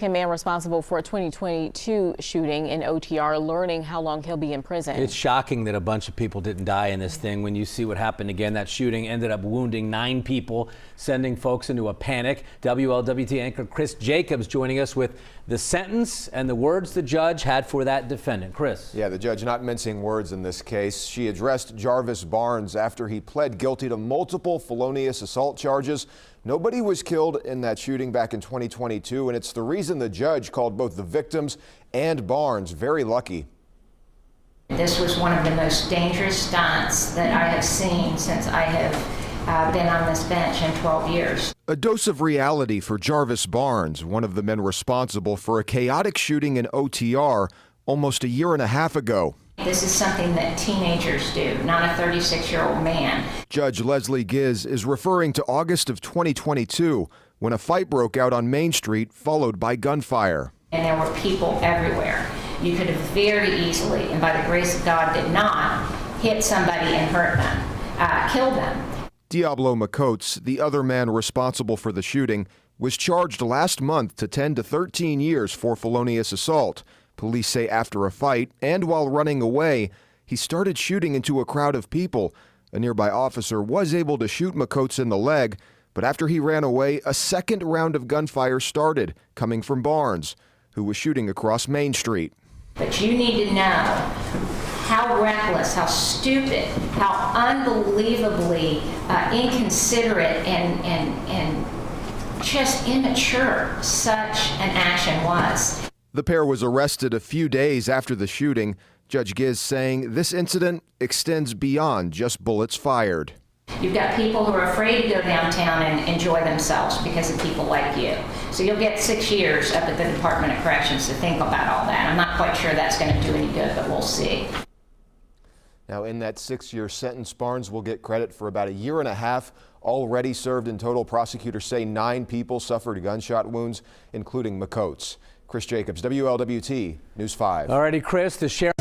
second man responsible for a 2022 shooting in OTR learning how long he'll be in prison. It's shocking that a bunch of people didn't die in this thing when you see what happened again. That shooting ended up wounding 9 people, sending folks into a panic. WLWT anchor Chris Jacobs joining us with the sentence and the words the judge had for that defendant. Chris. Yeah, the judge not mincing words in this case. She addressed Jarvis Barnes after he pled guilty to multiple felonious assault charges. Nobody was killed in that shooting back in 2022, and it's the reason the judge called both the victims and Barnes very lucky. This was one of the most dangerous stunts that I have seen since I have been on this bench in 12 years. A dose of reality for Jarvis Barnes, one of the men responsible for a chaotic shooting in OTR almost a year and a half ago. This is something that teenagers do, not a 36-year-old man. Judge Leslie Giz is referring to August of 2022 when a fight broke out on Main Street followed by gunfire. And there were people everywhere. You could have very easily, and by the grace of God did not, hit somebody and hurt them, kill them. Diablo McCoates, the other man responsible for the shooting, was charged last month to 10 to 13 years for felonious assault. Police say after a fight and while running away, he started shooting into a crowd of people. A nearby officer was able to shoot McCoates in the leg, but after he ran away, a second round of gunfire started, coming from Barnes, who was shooting across Main Street. But you need to know how reckless, how stupid, how unbelievably inconsiderate and just immature such an action was. The pair was arrested a few days after the shooting. Judge Giz saying this incident extends beyond just bullets fired. You've got people who are afraid to go downtown and enjoy themselves because of people like you. So you'll get 6 years up at the Department of Corrections to think about all that. I'm not quite sure that's going to do any good, but we'll see. Now, in that 6-year sentence, Barnes will get credit for about a year and a half already served in total. Prosecutors say 9 people suffered gunshot wounds, including McCoates. Chris Jacobs, WLWT News 5. Alrighty, Chris, the sheriff